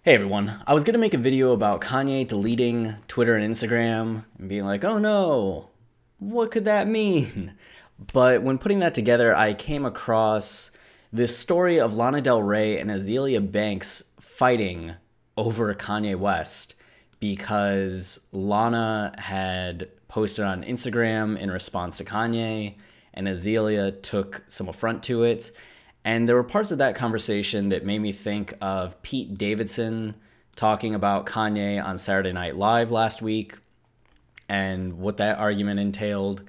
Hey everyone, I was going to make a video about Kanye deleting Twitter and Instagram and being like, oh no, what could that mean? But when putting that together, I came across this story of Lana Del Rey and Azealia Banks fighting over Kanye West because Lana had posted on Instagram in response to Kanye and Azealia took some affront to it. And there were parts of that conversation that made me think of Pete Davidson talking about Kanye on Saturday Night Live last week and what that argument entailed.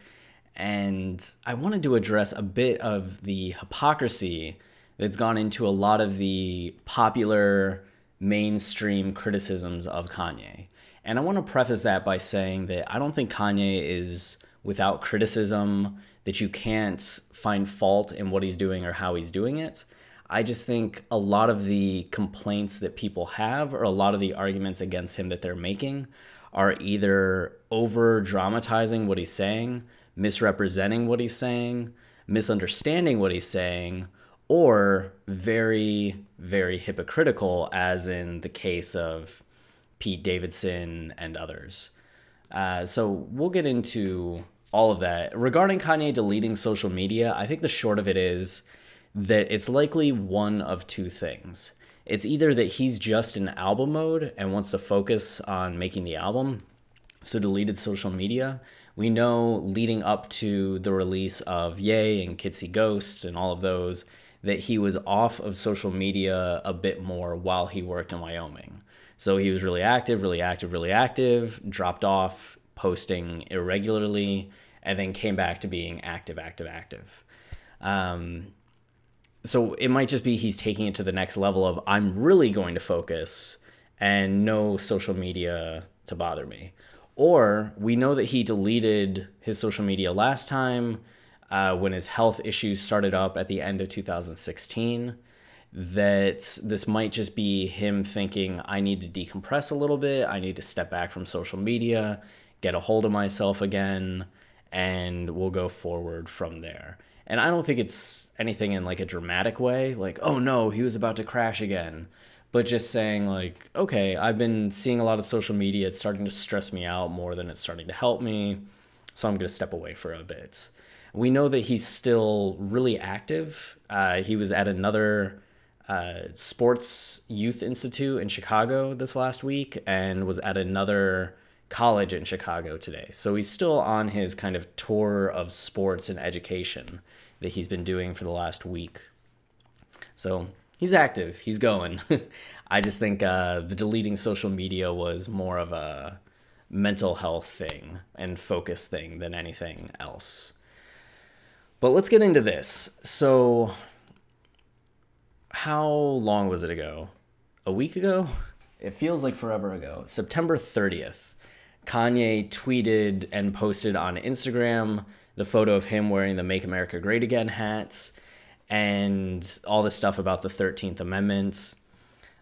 And I wanted to address a bit of the hypocrisy that's gone into a lot of the popular mainstream criticisms of Kanye. And I want to preface that by saying that I don't think Kanye is without criticism, that you can't find fault in what he's doing or how he's doing it. I just think a lot of the complaints that people have or a lot of the arguments against him that they're making are either over dramatizing what he's saying, misrepresenting what he's saying, misunderstanding what he's saying, or very, very hypocritical, as in the case of Pete Davidson and others. So we'll get into all of that. Regarding Kanye deleting social media, I think the short of it is that it's likely one of two things. It's either that he's just in album mode and wants to focus on making the album, so deleted social media. We know leading up to the release of Ye and Kitsy Ghost and all of those, that he was off of social media a bit more while he worked in Wyoming. So he was really active, dropped off, posting irregularly, and then came back to being active. So it might just be he's taking it to the next level of I'm really going to focus and no social media to bother me. Or we know that he deleted his social media last time when his health issues started up at the end of 2016. That this might just be him thinking, I need to decompress a little bit. I need to step back from social media, get a hold of myself again, and we'll go forward from there. And I don't think it's anything in like a dramatic way, like, oh no, he was about to crash again. But just saying like, okay, I've been seeing a lot of social media. It's starting to stress me out more than it's starting to help me. So I'm going to step away for a bit. We know that he's still really active. He was at another sports youth institute in Chicago this last week and was at another college in Chicago today. So he's still on his kind of tour of sports and education that he's been doing for the last week. So he's active, he's going. I just think the deleting social media was more of a mental health thing and focus thing than anything else. But let's get into this. So how long was it ago? A week ago? It feels like forever ago. September 30th. Kanye tweeted and posted on Instagram the photo of him wearing the Make America Great Again hats and all this stuff about the 13th Amendment.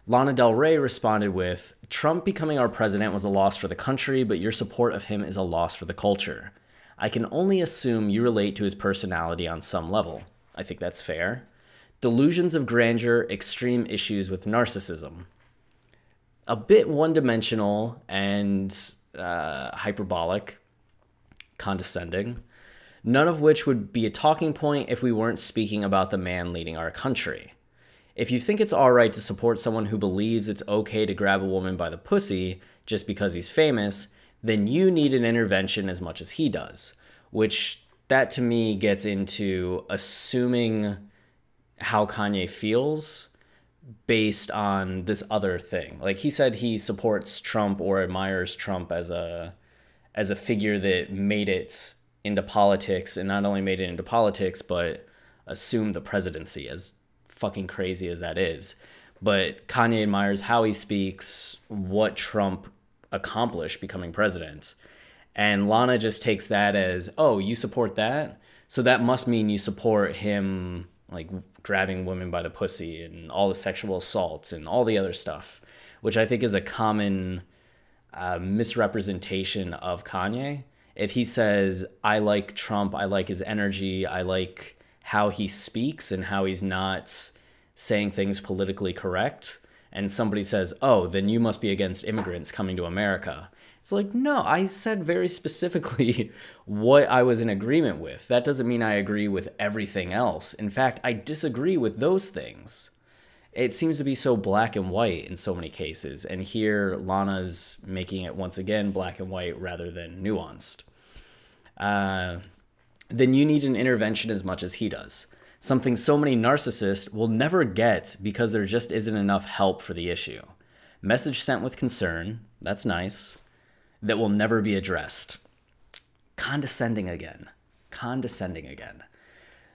Lana Del Rey responded with, Trump becoming our president was a loss for the country, but your support of him is a loss for the culture. I can only assume you relate to his personality on some level. I think that's fair. Delusions of grandeur, extreme issues with narcissism. A bit one-dimensional and hyperbolic, condescending, none of which would be a talking point if we weren't speaking about the man leading our country. If you think it's all right to support someone who believes it's okay to grab a woman by the pussy just because he's famous, then you need an intervention as much as he does, which that to me gets into assuming how Kanye feels based on this other thing. Like he said he supports Trump or admires Trump as a figure that made it into politics, and not only made it into politics, but assumed the presidency, as fucking crazy as that is. But Kanye admires how he speaks, what Trump accomplished becoming president. And Lana just takes that as, oh, you support that? So that must mean you support him like grabbing women by the pussy and all the sexual assaults and all the other stuff, which I think is a common misrepresentation of Kanye. If he says, I like Trump, I like his energy, I like how he speaks and how he's not saying things politically correct, and somebody says, oh, then you must be against immigrants coming to America. It's like, no, I said very specifically what I was in agreement with. That doesn't mean I agree with everything else. In fact, I disagree with those things. It seems to be so black and white in so many cases. And here, Lana's making it once again black and white rather than nuanced. Then you need an intervention as much as he does. Something so many narcissists will never get because there just isn't enough help for the issue. Message sent with concern, that's nice, that will never be addressed. Condescending again. Condescending again.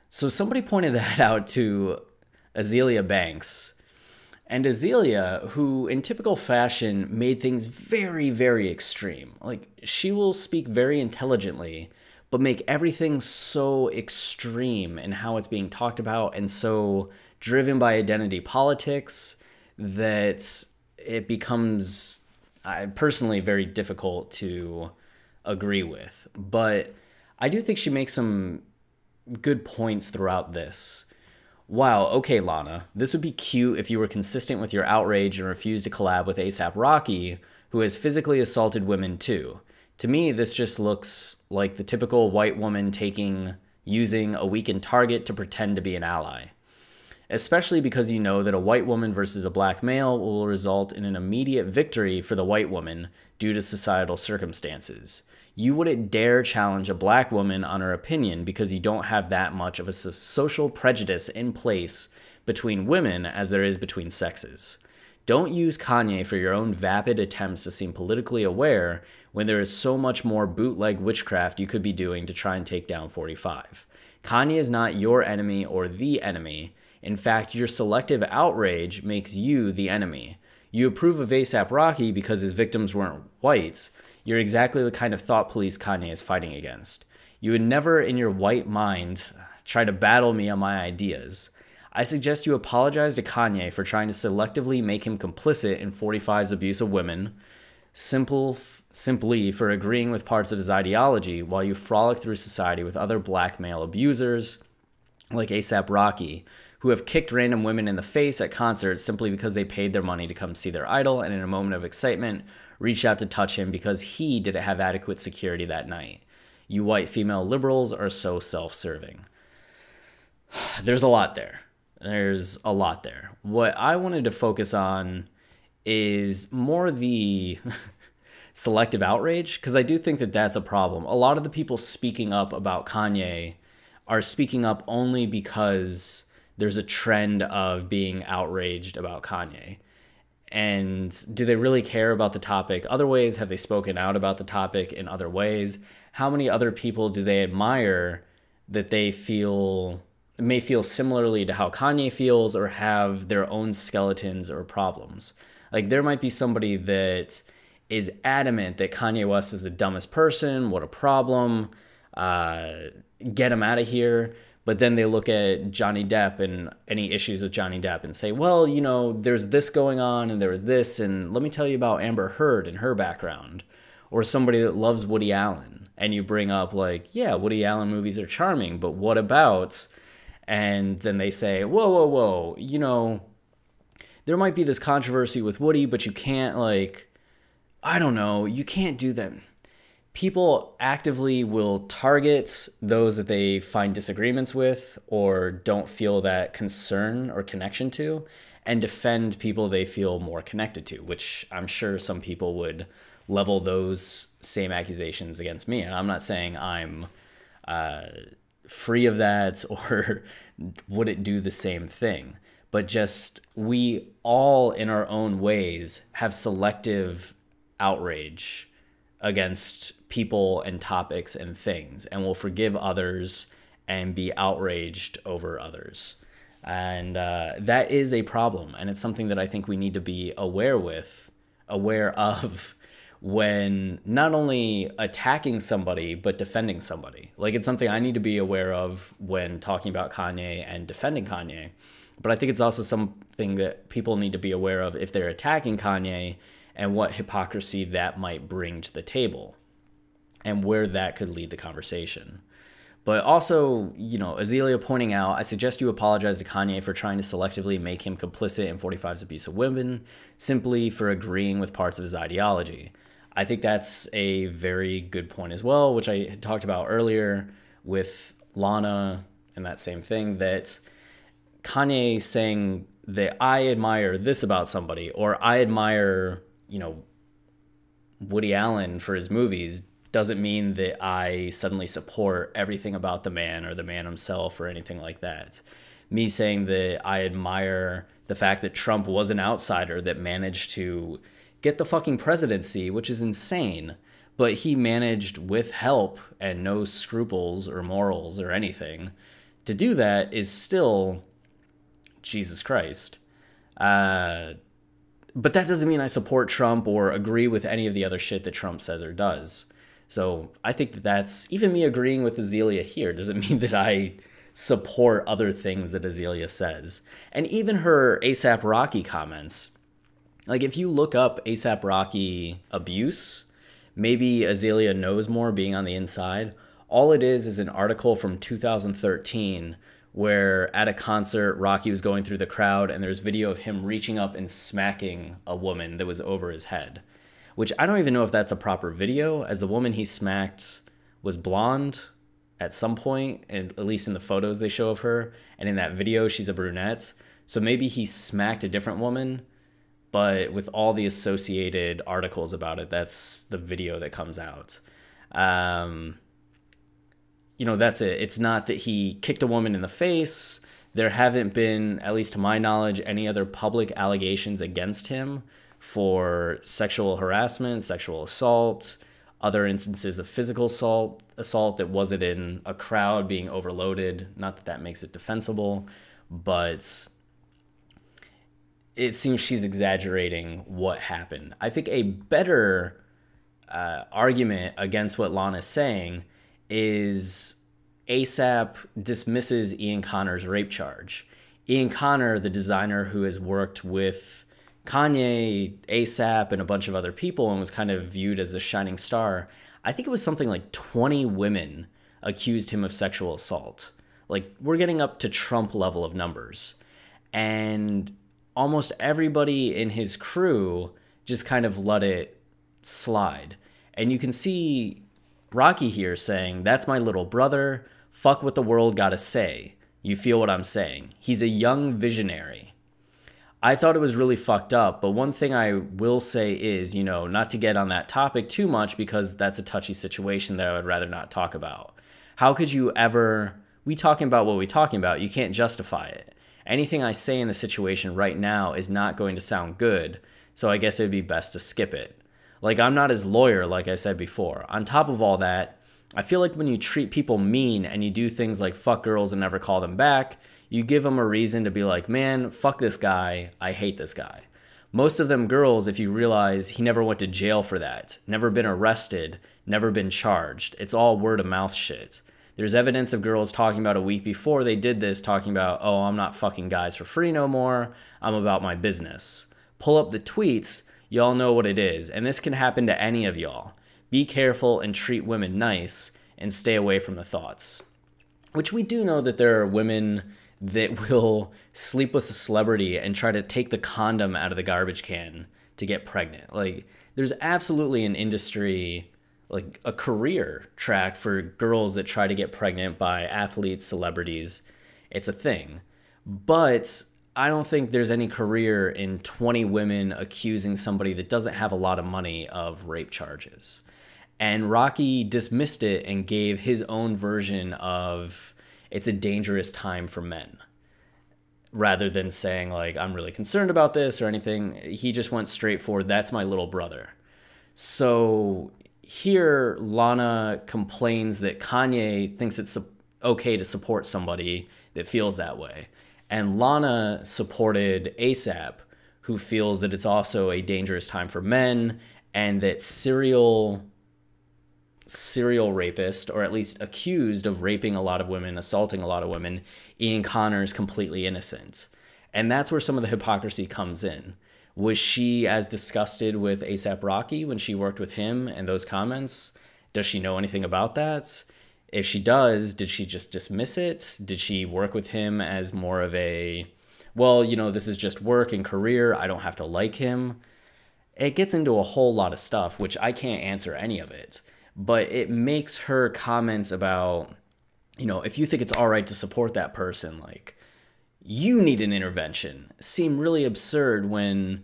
So somebody pointed that out to Azealia Banks. And Azealia, who in typical fashion made things very, very extreme. Like, she will speak very intelligently, but make everything so extreme in how it's being talked about and so driven by identity politics that it becomes, personally, very difficult to agree with. But I do think she makes some good points throughout this. Wow, okay, Lana, this would be cute if you were consistent with your outrage and refused to collab with A$AP Rocky, who has physically assaulted women too. To me, this just looks like the typical white woman using a weakened target to pretend to be an ally. Especially because you know that a white woman versus a black male will result in an immediate victory for the white woman due to societal circumstances. You wouldn't dare challenge a black woman on her opinion because you don't have that much of a social prejudice in place between women as there is between sexes. Don't use Kanye for your own vapid attempts to seem politically aware when there is so much more bootleg witchcraft you could be doing to try and take down 45. Kanye is not your enemy or the enemy. In fact, your selective outrage makes you the enemy. You approve of A$AP Rocky because his victims weren't whites. You're exactly the kind of thought police Kanye is fighting against. You would never in your white mind try to battle me on my ideas. I suggest you apologize to Kanye for trying to selectively make him complicit in 45's abuse of women, simply for agreeing with parts of his ideology while you frolic through society with other black male abusers like A$AP Rocky, who have kicked random women in the face at concerts simply because they paid their money to come see their idol and in a moment of excitement reached out to touch him because he didn't have adequate security that night. You white female liberals are so self-serving. There's a lot there. There's a lot there. What I wanted to focus on is more the selective outrage, because I do think that that's a problem. A lot of the people speaking up about Kanye are speaking up only because there's a trend of being outraged about Kanye. And do they really care about the topic other ways? Have they spoken out about the topic in other ways? How many other people do they admire that they may feel similarly to how Kanye feels or have their own skeletons or problems? Like, there might be somebody that is adamant that Kanye West is the dumbest person, what a problem, get him out of here. But then they look at Johnny Depp and any issues with Johnny Depp and say, well, you know, there's this going on and there was this, and let me tell you about Amber Heard and her background. Or somebody that loves Woody Allen, and you bring up like, yeah, Woody Allen movies are charming, but what about? And then they say, whoa, whoa, whoa, you know, there might be this controversy with Woody, but you can't, like, I don't know, you can't do that. People actively will target those that they find disagreements with or don't feel that concern or connection to, and defend people they feel more connected to, which I'm sure some people would level those same accusations against me. And I'm not saying I'm free of that or wouldn't do the same thing, but just we all in our own ways have selective outrage against people and topics and things, and will forgive others and be outraged over others. And that is a problem, and it's something that I think we need to be aware of when not only attacking somebody, but defending somebody. Like, it's something I need to be aware of when talking about Kanye and defending Kanye. But I think it's also something that people need to be aware of if they're attacking Kanye, and what hypocrisy that might bring to the table and where that could lead the conversation. But also, you know, Azealia pointing out, I suggest you apologize to Kanye for trying to selectively make him complicit in 45's abuse of women, simply for agreeing with parts of his ideology. I think that's a very good point as well, which I had talked about earlier with Lana and that same thing, that Kanye saying that I admire this about somebody, or I admire, you know, Woody Allen for his movies, doesn't mean that I suddenly support everything about the man or the man himself or anything like that. Me saying that I admire the fact that Trump was an outsider that managed to get the fucking presidency, which is insane, but he managed with help and no scruples or morals or anything to do that, is still Jesus Christ. But that doesn't mean I support Trump or agree with any of the other shit that Trump says or does. So I think that that's, even me agreeing with Azealia here doesn't mean that I support other things that Azealia says. And even her A$AP Rocky comments, like if you look up A$AP Rocky abuse, maybe Azealia knows more being on the inside. All it is an article from 2013 where at a concert, Rocky was going through the crowd and there's video of him reaching up and smacking a woman that was over his head, which I don't even know if that's a proper video, as the woman he smacked was blonde at some point, and at least in the photos they show of her, and in that video she's a brunette. So maybe he smacked a different woman, but with all the associated articles about it, that's the video that comes out. You know, that's it. It's not that he kicked a woman in the face. There haven't been, at least to my knowledge, any other public allegations against him for sexual harassment, sexual assault, other instances of physical assault that wasn't in a crowd being overloaded. Not that that makes it defensible, but it seems she's exaggerating what happened. I think a better argument against what Lana's saying is A$AP dismisses Ian Connor's rape charge. Ian Connor, the designer who has worked with Kanye, A$AP, and a bunch of other people and was kind of viewed as a shining star, I think it was something like 20 women accused him of sexual assault. Like, we're getting up to Trump level of numbers. And almost everybody in his crew just kind of let it slide. And you can see Rocky here saying, that's my little brother, fuck what the world gotta say. You feel what I'm saying? He's a young visionary. I thought it was really fucked up, but one thing I will say is, you know, not to get on that topic too much because that's a touchy situation that I would rather not talk about. How could you ever, we talking about what we talking about, you can't justify it. Anything I say in the situation right now is not going to sound good, so I guess it would be best to skip it. Like, I'm not his lawyer, like I said before. On top of all that, I feel like when you treat people mean and you do things like fuck girls and never call them back, you give them a reason to be like, man, fuck this guy, I hate this guy. Most of them girls, if you realize he never went to jail for that, never been arrested, never been charged. It's all word of mouth shit. There's evidence of girls talking about a week before they did this, talking about, oh, I'm not fucking guys for free no more, I'm about my business. Pull up the tweets, y'all know what it is, and this can happen to any of y'all. Be careful and treat women nice and stay away from the thoughts. Which we do know that there are women that will sleep with a celebrity and try to take the condom out of the garbage can to get pregnant. Like, there's absolutely an industry, like a career track for girls that try to get pregnant by athletes, celebrities. It's a thing. But I don't think there's any career in 20 women accusing somebody that doesn't have a lot of money of rape charges. And Rocky dismissed it and gave his own version of it's a dangerous time for men. Rather than saying, like, I'm really concerned about this or anything, he just went straight for, that's my little brother. So here, Lana complains that Kanye thinks it's okay to support somebody that feels that way. And Lana supported A$AP, who feels that it's also a dangerous time for men and that serial rapist, or at least accused of raping a lot of women, assaulting a lot of women, Ian Connor's completely innocent. And that's where some of the hypocrisy comes in. Was she as disgusted with A$AP Rocky when she worked with him and those comments? Does she know anything about that? If she does, did she just dismiss it? Did she work with him as more of a, well, you know, this is just work and career, I don't have to like him? It gets into a whole lot of stuff, which I can't answer any of it. But it makes her comments about, you know, if you think it's all right to support that person, like, you need an intervention, seem really absurd when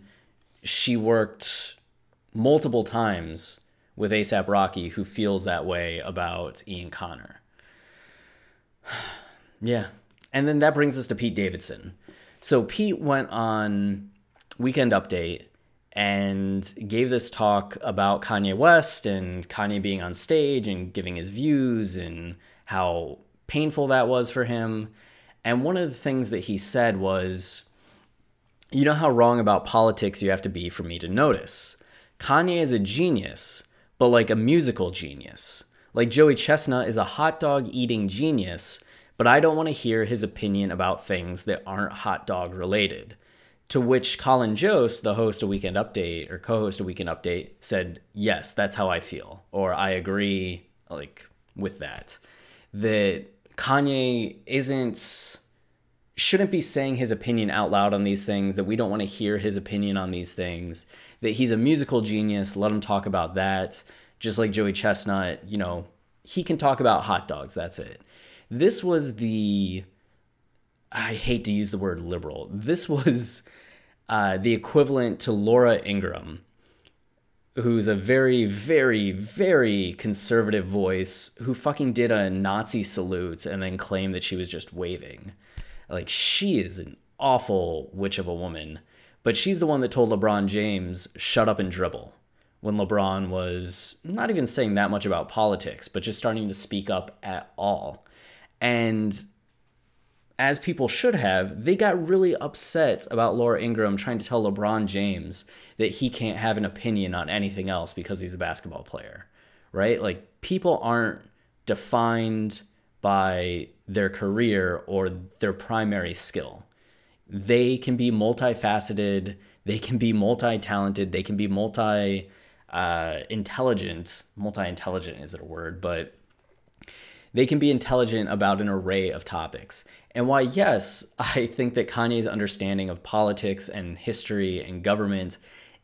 she worked multiple times with A$AP Rocky, who feels that way about Ian Connor. Yeah. And then that brings us to Pete Davidson. So Pete went on Weekend Update and gave this talk about Kanye West and Kanye being on stage and giving his views and how painful that was for him. And one of the things that he said was, you know how wrong about politics you have to be for me to notice. Kanye is a genius, but like a musical genius. Like Joey Chestnut is a hot dog eating genius, but I don't want to hear his opinion about things that aren't hot dog related. To which Colin Jost, the host of Weekend Update, or co-host of Weekend Update, said, yes, that's how I feel. Or I agree, like, with that. That Kanye shouldn't be saying his opinion out loud on these things, that we don't want to hear his opinion on these things, that he's a musical genius, let him talk about that. Just like Joey Chestnut, you know, he can talk about hot dogs, that's it. This was I hate to use the word liberal, this was the equivalent to Laura Ingraham, who's a very, very, very conservative voice who fucking did a Nazi salute and then claimed that she was just waving. Like, she is an awful witch of a woman, but she's the one that told LeBron James, shut up and dribble, when LeBron was not even saying that much about politics, but just starting to speak up at all. And as people should have, they got really upset about Laura Ingraham trying to tell LeBron James that he can't have an opinion on anything else because he's a basketball player, right? Like, people aren't defined by their career or their primary skill. They can be multifaceted, they can be multi-talented, they can be multi-intelligent. Multi-intelligent isn't a word, but they can be intelligent about an array of topics. And why, yes, I think that Kanye's understanding of politics and history and government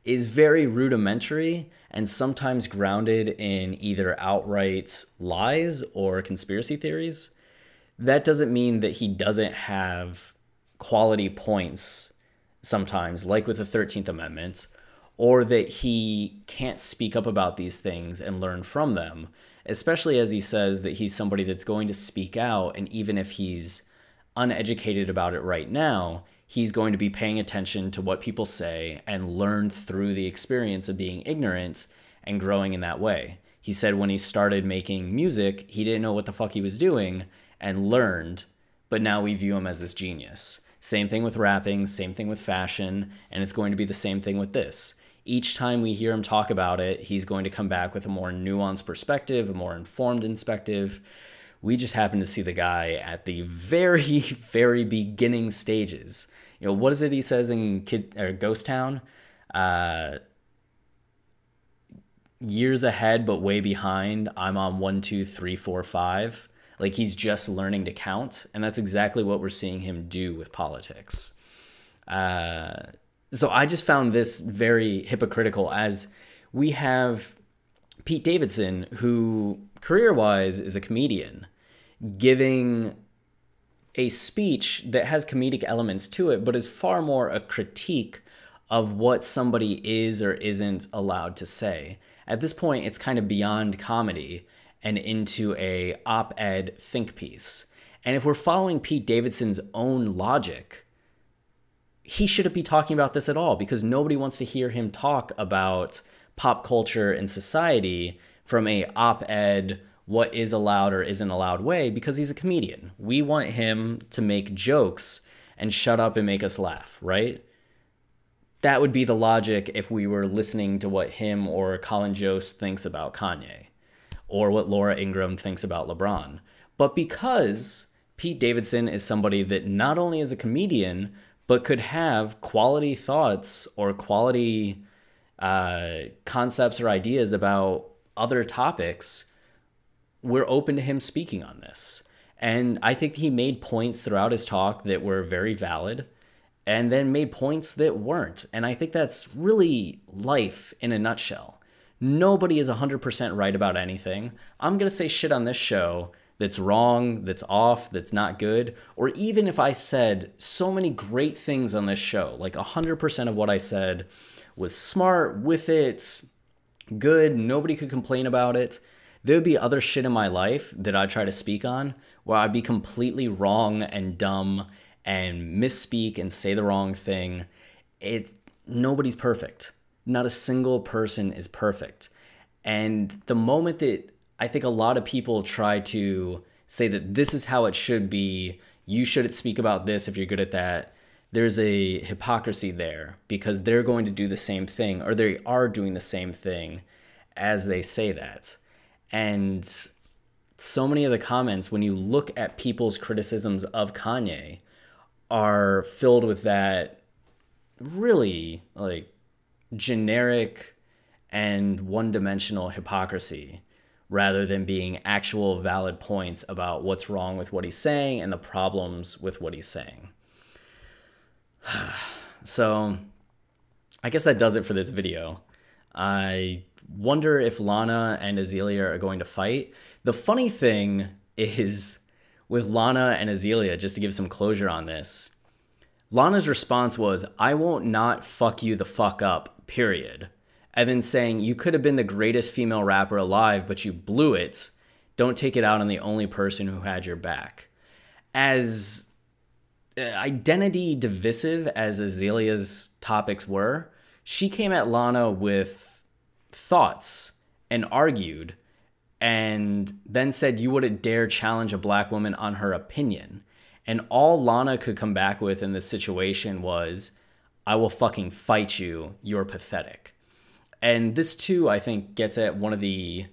is very rudimentary and sometimes grounded in either outright lies or conspiracy theories. That doesn't mean that he doesn't have quality points sometimes, like with the 13th Amendment, or that he can't speak up about these things and learn from them, especially as he says that he's somebody that's going to speak out, and even if he's uneducated about it right now, he's going to be paying attention to what people say and learn through the experience of being ignorant and growing in that way. He said when he started making music, he didn't know what the fuck he was doing and learned, but now we view him as this genius. Same thing with rapping, same thing with fashion, and it's going to be the same thing with this. Each time we hear him talk about it, he's going to come back with a more nuanced perspective, a more informed perspective. We just happen to see the guy at the very, very beginning stages. You know, what is it he says in Ghost Town? Years ahead, but way behind. I'm on 1, 2, 3, 4, 5. Like, he's just learning to count. And that's exactly what we're seeing him do with politics. So I just found this very hypocritical, as we have Pete Davidson, who career-wise is a comedian, giving a speech that has comedic elements to it, but is far more a critique of what somebody is or isn't allowed to say. At this point, it's kind of beyond comedy and into a op-ed think piece. And if we're following Pete Davidson's own logic, he shouldn't be talking about this at all, because nobody wants to hear him talk about pop culture and society from a op-ed, what is allowed or isn't allowed way, because he's a comedian. We want him to make jokes and shut up and make us laugh, right? That would be the logic if we were listening to what him or Colin Jost thinks about Kanye, or what Laura Ingraham thinks about LeBron. But because Pete Davidson is somebody that not only is a comedian, but could have quality thoughts or quality concepts or ideas about other topics, we're open to him speaking on this. And I think he made points throughout his talk that were very valid, and then made points that weren't. And I think that's really life in a nutshell. Nobody is 100% right about anything. I'm going to say shit on this show that's wrong, that's off, that's not good. Or even if I said so many great things on this show, like 100% of what I said was smart, with it, good, nobody could complain about it, there would be other shit in my life that I'd try to speak on where I'd be completely wrong and dumb and misspeak and say the wrong thing. Nobody's perfect. Not a single person is perfect. And the moment that I think a lot of people try to say that this is how it should be, you should speak about this if you're good at that, there's a hypocrisy there, because they're going to do the same thing, or they are doing the same thing as they say that. And so many of the comments, when you look at people's criticisms of Kanye, are filled with that really like generic and one-dimensional hypocrisy, rather than being actual valid points about what's wrong with what he's saying and the problems with what he's saying. So I guess that does it for this video. I wonder if Lana and Azealia are going to fight. The funny thing is, with Lana and Azealia, just to give some closure on this, Lana's response was, "I won't not fuck you the fuck up, period." And then saying, "You could have been the greatest female rapper alive, but you blew it. Don't take it out on the only person who had your back." As identity divisive as Azealia's topics were, she came at Lana with thoughts and argued, and then said you wouldn't dare challenge a black woman on her opinion. And all Lana could come back with in this situation was, "I will fucking fight you. You're pathetic." And this too, I think, gets at one of the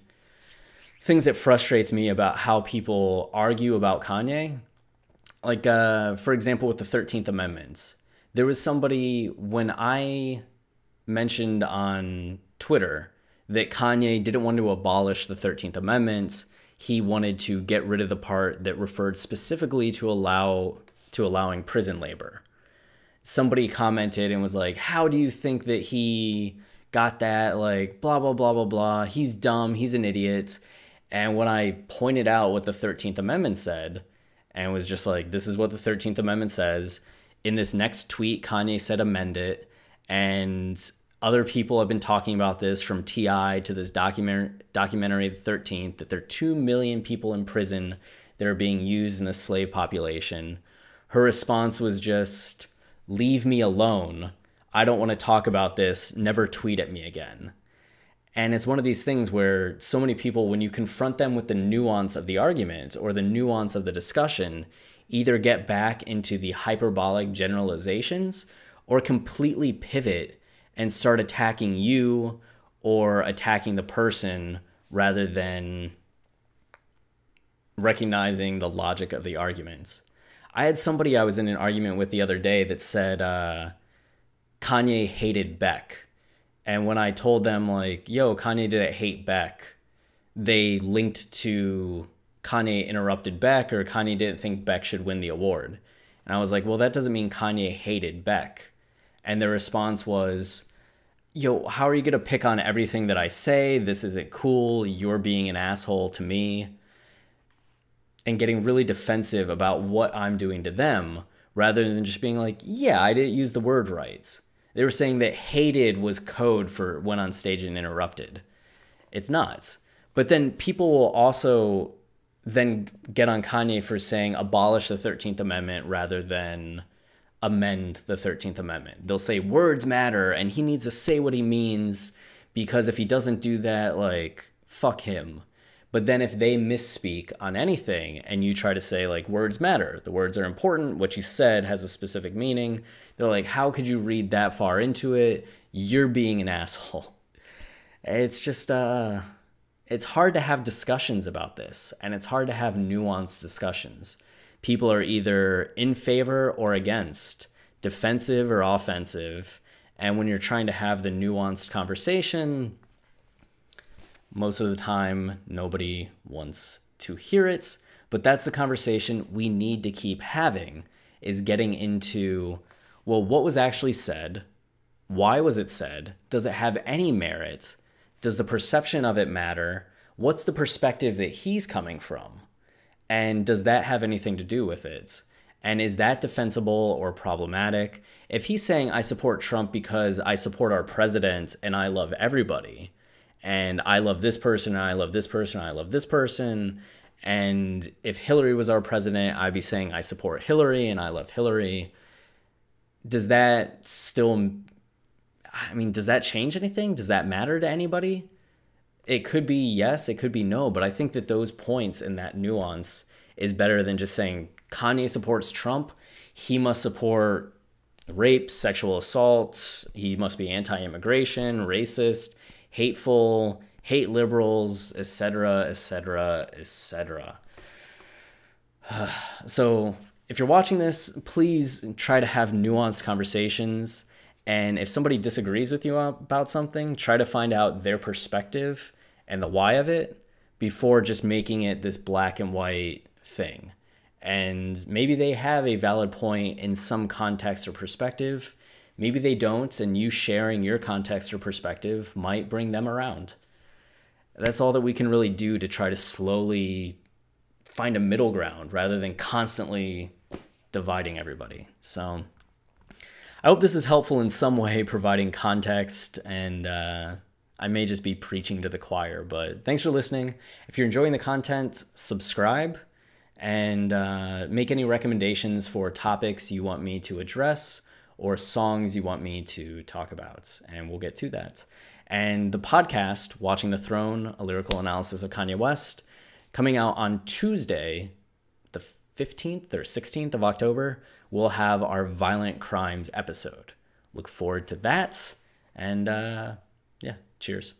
things that frustrates me about how people argue about Kanye. Like, for example, with the 13th Amendment. There was somebody, when I mentioned on Twitter that Kanye didn't want to abolish the 13th Amendment, he wanted to get rid of the part that referred specifically to allowing prison labor. Somebody commented and was like, "How do you think that he got that? Like, blah, blah, blah, blah, blah. He's dumb. He's an idiot." And when I pointed out what the 13th Amendment said, and was just like, this is what the 13th Amendment says, in this next tweet, Kanye said amend it. And other people have been talking about this, from T.I. to this documentary, The 13th, that there are 2 million people in prison that are being used in the slave population. Her response was just, "Leave me alone. I don't want to talk about this. Never tweet at me again." And it's one of these things where so many people, when you confront them with the nuance of the argument or the nuance of the discussion, either get back into the hyperbolic generalizations or completely pivot and start attacking you or attacking the person, rather than recognizing the logic of the arguments. I had somebody I was in an argument with the other day that said Kanye hated Beck. And when I told them, like, yo, Kanye didn't hate Beck, they linked to Kanye interrupted Beck, or Kanye didn't think Beck should win the award. And I was like, well, that doesn't mean Kanye hated Beck. And their response was, yo, how are you going to pick on everything that I say? This isn't cool. You're being an asshole to me. And getting really defensive about what I'm doing to them, rather than just being like, yeah, I didn't use the word right. They were saying that hated was code for went on stage and interrupted. It's not. But then people will also then get on Kanye for saying abolish the 13th Amendment rather than amend the 13th Amendment. They'll say words matter and he needs to say what he means, because if he doesn't do that, like, fuck him. But then if they misspeak on anything and you try to say, like, words matter, the words are important, what you said has a specific meaning, they're like, how could you read that far into it? You're being an asshole. It's just, it's hard to have discussions about this, and it's hard to have nuanced discussions. People are either in favor or against, defensive or offensive, and when you're trying to have the nuanced conversation, Most of the time, nobody wants to hear it, but that's the conversation we need to keep having, is getting into, well, what was actually said? Why was it said? Does it have any merit? Does the perception of it matter? What's the perspective that he's coming from? And does that have anything to do with it? And is that defensible or problematic? If he's saying, I support Trump because I support our president and I love everybody, and I love this person, and I love this person, and I love this person, and if Hillary was our president, I'd be saying I support Hillary and I love Hillary, does that still, I mean, does that change anything? Does that matter to anybody? It could be yes, it could be no, but I think that those points and that nuance is better than just saying Kanye supports Trump, he must support rape, sexual assault, he must be anti-immigration, racist, hateful, hate liberals, etc., etc., etc. So if you're watching this, please try to have nuanced conversations. And if somebody disagrees with you about something, try to find out their perspective and the why of it before just making it this black and white thing. And maybe they have a valid point in some context or perspective. Maybe they don't, and you sharing your context or perspective might bring them around. That's all that we can really do to try to slowly find a middle ground rather than constantly dividing everybody. So I hope this is helpful in some way, providing context, and I may just be preaching to the choir, but thanks for listening. If you're enjoying the content, subscribe and make any recommendations for topics you want me to address or songs you want me to talk about, and we'll get to that. And the podcast, Watching the Throne, a lyrical analysis of Kanye West, coming out on Tuesday, the 15th or 16th of October, we'll have our Violent Crimes episode. Look forward to that. And yeah, cheers.